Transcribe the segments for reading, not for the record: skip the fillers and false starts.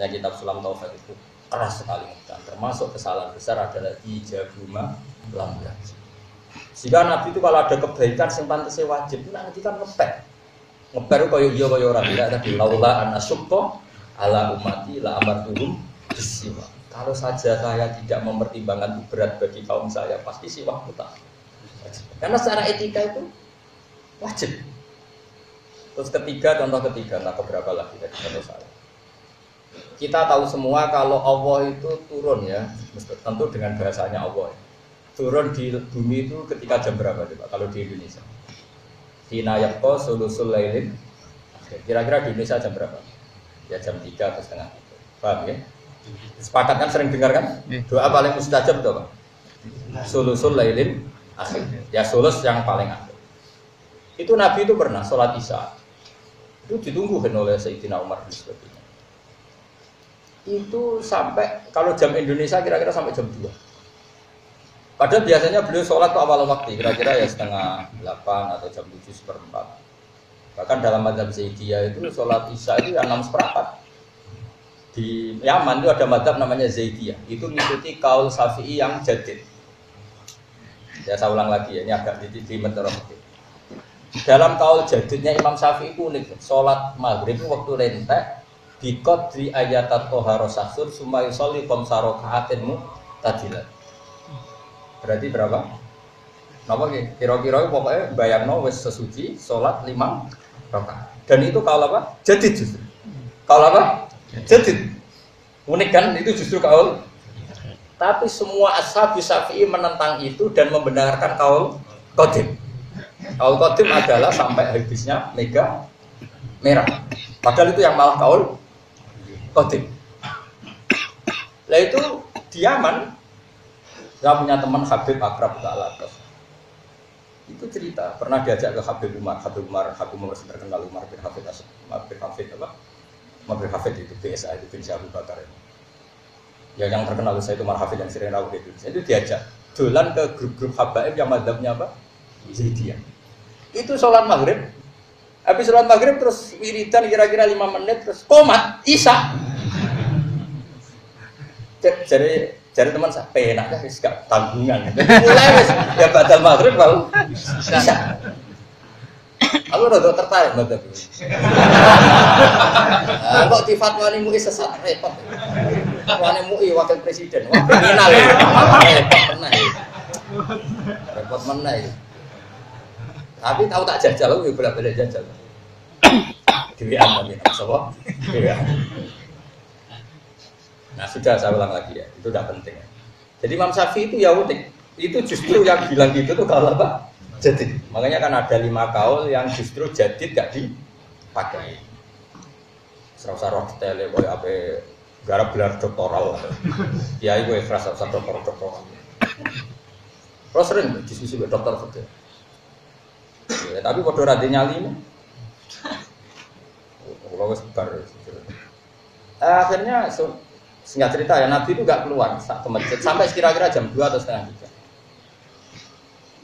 makanya kitab Sulam Taufik itu keras sekali. Dan termasuk kesalahan besar adalah ijabuma lambat. Jika Nabi itu kalau ada kebaikan yang pantasnya wajib, nanti kan ngepek. Ngepek itu kaya iya kaya orang tidak tadi laula anasukto ala umati la amartuhum bisiwa. Kalau saja saya tidak mempertimbangkan itu berat bagi kaum saya, pasti siwak mutlak. Karena secara etika itu wajib. Terus ketiga, contoh ketiga, nah keberapa lagi dari contoh saya. Kita tahu semua kalau Allah itu turun ya, tentu dengan bahasanya Allah. Turun di bumi itu ketika jam berapa coba kalau di Indonesia? Hina yaqqa sulusul lailin. Kira-kira di Indonesia jam berapa? Ya jam 3 atau setengah. Paham ya? Sepakat kan sering dengar kan? Doa paling mustajab itu apa? Sulusul lailin akhir. Ya sulus yang paling akhir. Itu Nabi itu pernah sholat Isya. Itu ditungguin oleh Sayyidina Umar bin sebagainya. Itu sampai kalau jam Indonesia kira-kira sampai jam 2. Padahal biasanya beliau sholat tuh awal waktu, kira-kira ya setengah 8 atau jam 7:04. Bahkan dalam mazhab Zaidiyah itu sholat Isya itu 6:04. Di Yaman itu ada mazhab namanya Zaidiyah. Itu mengikuti kaul Syafi'i yang jadid. Ya saya ulang lagi ya, ini agak di meteorologi. Dalam kaul jadidnya Imam Syafi'i itu unik. Sholat maghrib itu waktu rentek di qadri ayatat toharo sahsur summa yusolli khamsa raka'atin tadilat. Berarti berapa? Napa kira-kira pokoknya bayangno wis sesuci sholat 5 rakaat. Dan itu kaul apa? Jadid justru. Kaul apa? Jadid. Unik kan? Itu justru kaul. Tapi semua ashab Syafi'i menentang itu dan membenarkan kaul qadim. Kaul qadim adalah sampai habisnya mega merah. Padahal itu yang malah kaul qadim. Lah itu di Yaman. Saya punya teman Habib Akrab Al-Atas. Itu cerita pernah diajak ke Habib Umar terkenal Umar bin Hafid itu BSA itu bin Abu Bakar itu. Ya yang terkenal saya itu Umar Hafid yang sering rawuh itu. Itu diajak dolan ke grup-grup habaib yang madzhabnya apa? Zaidiyah. Itu sholat maghrib. Habis sholat maghrib terus wiridan kira-kira 5 menit terus qomat Isya. Jadi teman saya penak ya wis gak tanggungan. Mulai wis ya batal maghrib kalau Isya. Aku rada tertarik madzhab iki. Kok difatwani MUI sesat repot. Fatwani MUI wakil presiden, wah kriminal ya. Repot meneh. Repot meneh. Tapi tahu tak jajal aku bolak-balik jajal. Dewean tapi sapa? Dewean. Nah sudah saya ulang lagi ya, itu udah penting ya. Jadi Imam Syafi'i itu ya unik. Itu justru yang bilang gitu tuh kalau apa? Jadid. Makanya kan ada 5 kaul yang justru jadid gak dipakai. Serasa roh tele boy ape garap gelar doktoral. Ya iku ikhlas serasa doktor. Terus sering diskusi dengan dokter fakir. Ya, tapi padha ra nyali. Kalau wis bar. Akhirnya singkat cerita ya Nabi itu gak keluar ke masjid sampai kira-kira jam 2 atau setengah 3.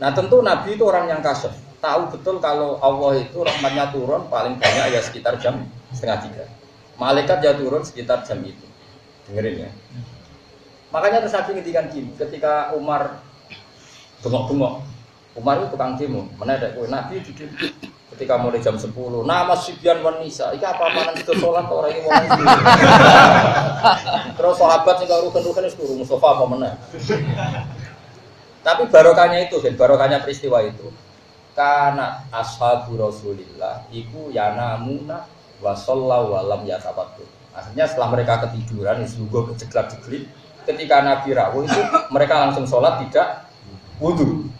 Nah tentu Nabi itu orang yang kasih, tahu betul kalau Allah itu rahmatnya turun paling banyak ya sekitar jam setengah 3. Malaikat ya turun sekitar jam itu. Dengerin ya. Makanya terus Nabi ngendikan gini, ketika Umar bengok-bengok, Umar itu tukang demo, mana ada Nabi itu ketika mulai jam 10, nama Sibyan wan Nisa, iki apa-apaan itu sholat orang ini mau terus sahabat sing karo rukun-rukun wis turu Mustafa apa meneh. Tapi barokahnya itu, dan barokahnya peristiwa itu karena ashabu Rasulillah iku yanamuna wa sallallahu wa lam yatafattu. Akhirnya setelah mereka ketiduran sungguh keceklak-ceklip, ketika Nabi rawuh itu mereka langsung sholat tidak wudu.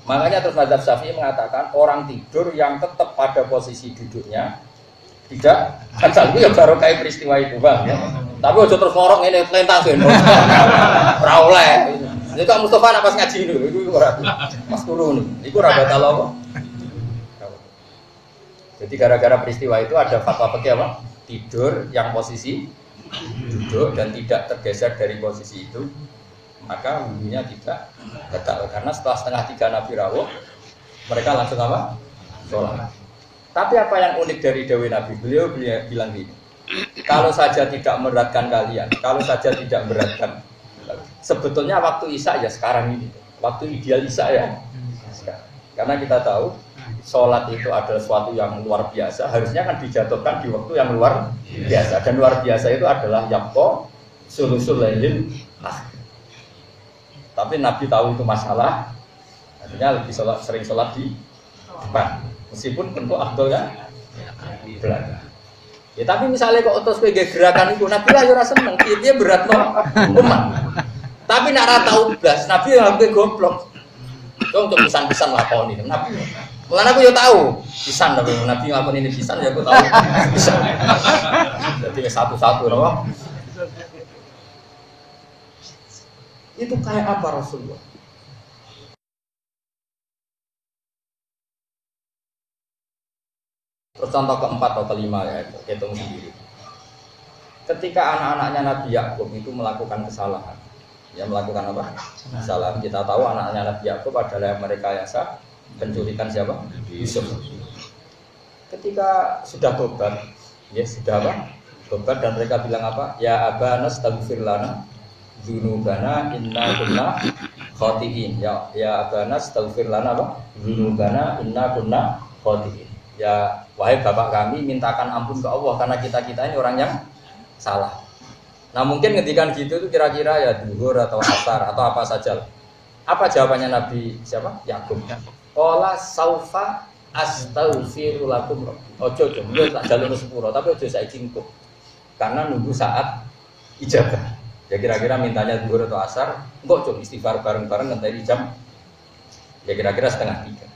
Makanya terus mazhab Syafi'i mengatakan orang tidur yang tetap pada posisi duduknya tidak asal itu ya barokah peristiwa itu bang ya. Tapi ojo terus ngorok ini lentang sih, ora oleh. Ini kok Mustafa nak pas ngaji dulu, itu ora pas turun, itu ora batal apa? Jadi gara-gara peristiwa itu ada fatwa fikih apa? Tidur yang posisi duduk dan tidak tergeser dari posisi itu, maka wudhunya tidak batal. Karena setelah setengah 3 Nabi rawuh, mereka langsung apa? Sholat. Tapi apa yang unik dari dawuh Nabi? Beliau bilang gini, Kalau saja tidak memberatkan kalian, kalau saja tidak memberatkan. Sebetulnya waktu Isya ya sekarang ini. Waktu ideal Isya ya sekarang. Karena kita tahu sholat itu adalah sesuatu yang luar biasa. Harusnya kan dijatuhkan di waktu yang luar biasa. Dan luar biasa itu adalah yaqo sulusul lailil akhir. Tapi Nabi tahu itu masalah. Artinya lebih sering sholat di depan. Meskipun tentu afdol kan belakang. Ya tapi misalnya kok terus kowe gerakan itu Nabi lah yo ora seneng, dia berat no umat. Tapi nek ora tau blas, Nabi yang kowe goblok. Kok untuk pisan-pisan lakoni Nabi. Mulane aku yo tahu pisan tapi Nabi ngakoni ini pisan ya aku tahu. Pisan. Jadi satu-satu loh. Itu kayak apa Rasulullah? Terus contoh keempat atau kelima ya, hitung sendiri. Ketika anak-anaknya Nabi Yakub itu melakukan kesalahan, ya melakukan apa? Kesalahan. Kita tahu anak-anaknya Nabi Yakub adalah yang merekayasa penculikan siapa? Yusuf. Ketika sudah tobat, ya sudah apa? Tobat dan mereka bilang apa? Ya abana astaghfir lana dzunubana inna kunna khati'in. Ya abana astaghfir lana apa? Dzunubana inna kunna khati'in. Ya wahai bapak kami mintakan ampun ke Allah karena kita-kita ini orang yang salah. Nah mungkin ngedikan gitu itu kira-kira ya duhur atau asar atau apa saja. Apa jawabannya Nabi siapa? Yakub. Qala saufa astaghfiru lakum. Ojo yo tak jalur sepuro tapi ojo saiki engko. Karena nunggu saat ijabah. Ya kira-kira mintanya duhur atau asar, engko coba istighfar bareng-bareng ngenteni jam ya kira-kira setengah 3.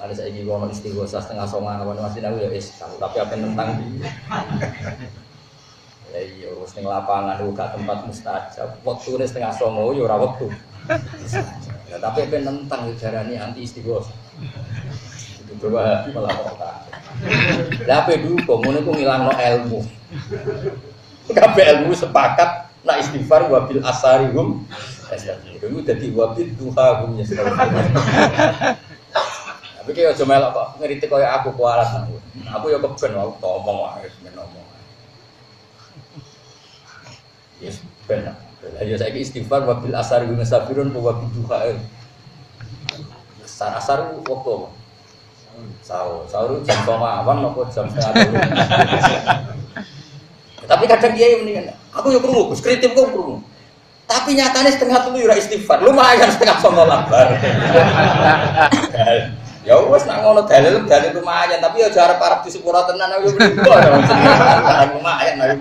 Ada saya juga mau istighosa setengah songan apa masih aku ya tapi apa tentang di ya iya urus ning lapangan gak tempat mustajab waktu ini setengah songo ya ora wektu ya tapi apa tentang jarane anti istighosa itu coba malah kok lah apa dukung ngono ku ngilangno ilmu kabeh ilmu sepakat nak istighfar wabil asarihum itu dadi wabil duhahum ya tapi kaya aja melok kok ngeritik kaya aku kualat aku. Aku ya keben aku ngomong wae men ngomong. Yes, ben. Lah ya saiki istighfar wa bil asar guna sabirun wa bi duha. Asar waktu. Sahur jam 5 awan apa jam 2:30. Tapi kadang kiai mendingan. Aku yo krungu, Gus kritik kok krungu. Tapi nyatane setengah 3 ora istighfar. Lumayan setengah 9 lambar. Ya wis nak ngono dalil lumayan tapi ya arep di sepuro tenan aku yo lumayan.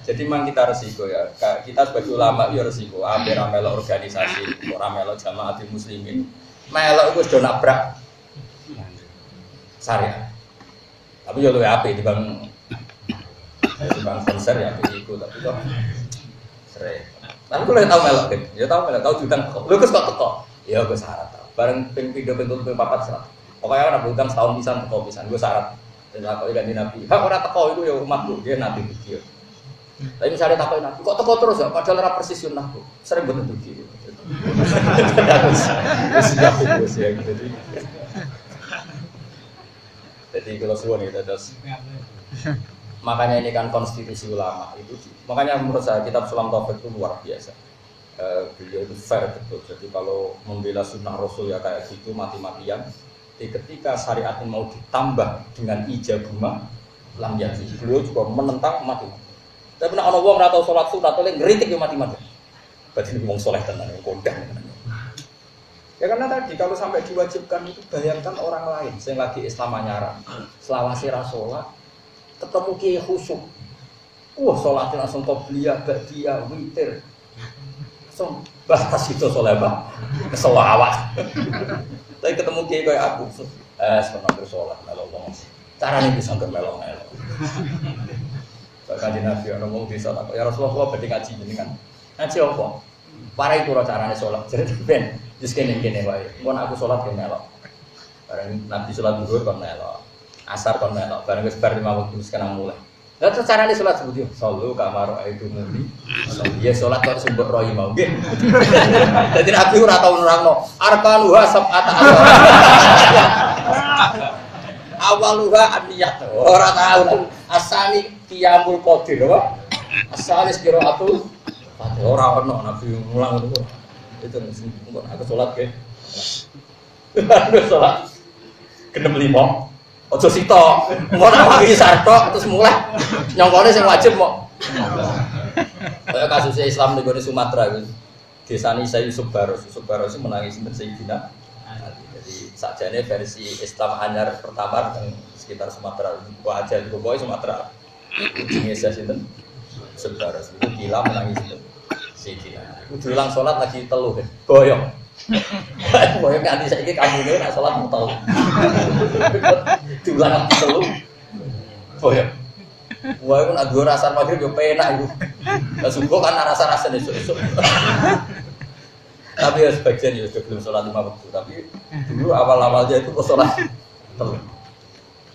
Jadi memang kita resiko ya. Kita sebagai ulama ya resiko. Hampir melok organisasi, ora melok jamaatul muslimin. Melok iku wis do nabrak syariat. Tapi yo luwih apik dibanding konser ya iku tapi kok sering. Tapi kalau tahu melok deh, ya tahu melok tahu jutang kok. Lu kok teko? Ya gue syarat tau. Bareng ping 3 ping 4 ping 4 syarat. Pokoknya ana bukan setahun pisan teko pisan gue syarat. Dan takoki kanjeng Nabi. Hak ora teko iku ya umatku, dia nabi iki. Tapi misalnya takoki Nabi, kok teko terus ya padahal ora persis sunahku. Sering boten dugi. Siap itu ya gitu. Jadi kalau suwun itu terus. Makanya ini kan konstitusi ulama itu. Makanya menurut saya kitab Sulam Taufik itu luar biasa. Beliau itu fair betul. Jadi kalau membela sunnah Rasul ya kayak gitu mati-matian. Jadi ketika syariat ini mau ditambah dengan ijabuma lam yazi. Beliau juga menentang mati-mati. Tapi nek ana wong ora tau salat sunat oleh ngritik yo mati-mati. Berarti wong saleh tenan yang kondang. Ya karena tadi kalau sampai diwajibkan itu bayangkan orang lain yang lagi Islam anyara, selawase ra salat, ketemu kiai khusyuk. Salatnya langsung qobliyah, ba'diyah, witir. Langsung bahas itu saleh Bang. Keselawat. Tapi ketemu kiai kayak aku, sebenarnya bersolat melo wong. Carane bisa melo-melo. Kanjeng Nabi ana wong desa tak ya Rasulullah badhe ngaji jenengan. Ngaji apa? Parai kula carane salat. Jadi ben wis kene-kene wae. Mun aku salat ke melok. Bareng Nabi salat zuhur kon melok. Asar kon melok. Bareng wis bar 5 waktu wis kena mulai. Lah terus carane salat sebut yo sallu kamaro itu muni. Ya salat kok sumbek royi mau nggih. Dadi Nabi ora tau nerangno arkanuha sab'ata. awaluha aniyat. Ora tahu asani qiyamul qadir apa? Asalis qiraatul Fatihah. Ora ono Nabi mulang ngono. Itu mungkin aku salat ke. Aku salat genep 5. Aja sitok. Mun awake sartok terus mulai nyongkone sing wajib kok. Kayak kasus Islam di Sumatera itu. Desani saya Yusuf Baros itu menangis Sayyidina. Jadi sajane versi Islam anyar pertama yang sekitar Sumatera. Wajah di bawah Sumatera. Ujungnya saya sinten Yusuf Baros itu gila menangis itu. Sayyidina. Itu ulang sholat lagi teluh, goyong. Goyong nanti saya ini kamu ini nak sholat mau teluh. Diulang lagi teluh, goyong. Wah, itu nak dua rasa maghrib yo penak itu. Lah sungguh kan rasa-rasa esuk-esuk. Tapi ya sebagian ya sudah belum sholat 5 waktu. Tapi dulu awal-awalnya itu kok sholat teluh.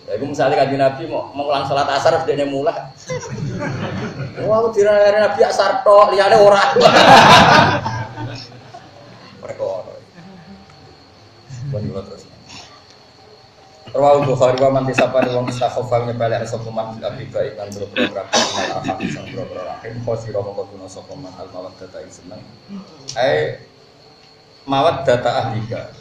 Ya itu misalnya Kanjeng Nabi mau ulang sholat asar dia mulai. Wah, aku dirare Nabi asar tok, liyane ora. Perkara. Bonyo terus. Rawahu Bukhari wa man tisapani wong istakhafa nyepelek sapa man bil abiba lan program al ahad sang program rahim khosira mongko tuna sapa man al mawaddata seneng. Mawaddata ahlika.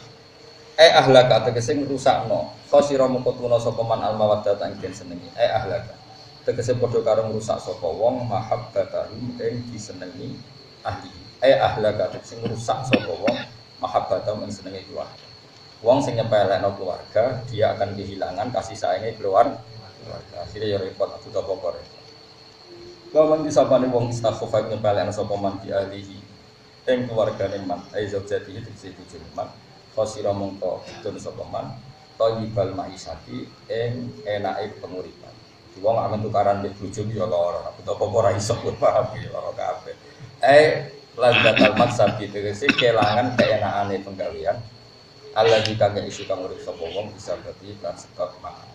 Ahlaka tegese ngrusakno. Khosira mongko tuna sapa man al mawaddata ing senengi. Ahlaka. Tegese padha karo ngrusak sapa wong mahabbatahum ing disenengi ahli. Ahlaka tegese ngrusak sapa wong mahabbatahum ing senengi keluarga. Wong sing nyepelekno keluarga, dia akan kehilangan kasih sayangnya keluarga. Akhirnya ya repot aku tak pokok. Lawan disapane wong istakhafa nyepelekno sapa man di ahlihi. Ing keluargane man, aizab jati itu siji man. Khosira mongko dun sapa man. Thayyibal maisati ing enake penguripan. Wong amen tukaran mbek bojo ya lara, aku tak pokok ora iso paham ya lara kabeh. Lazzatul maksabi tegese kelangan keenakane penggawean. Allah jika gak isu kang urip sapa wong bisa berarti kan sebab makan.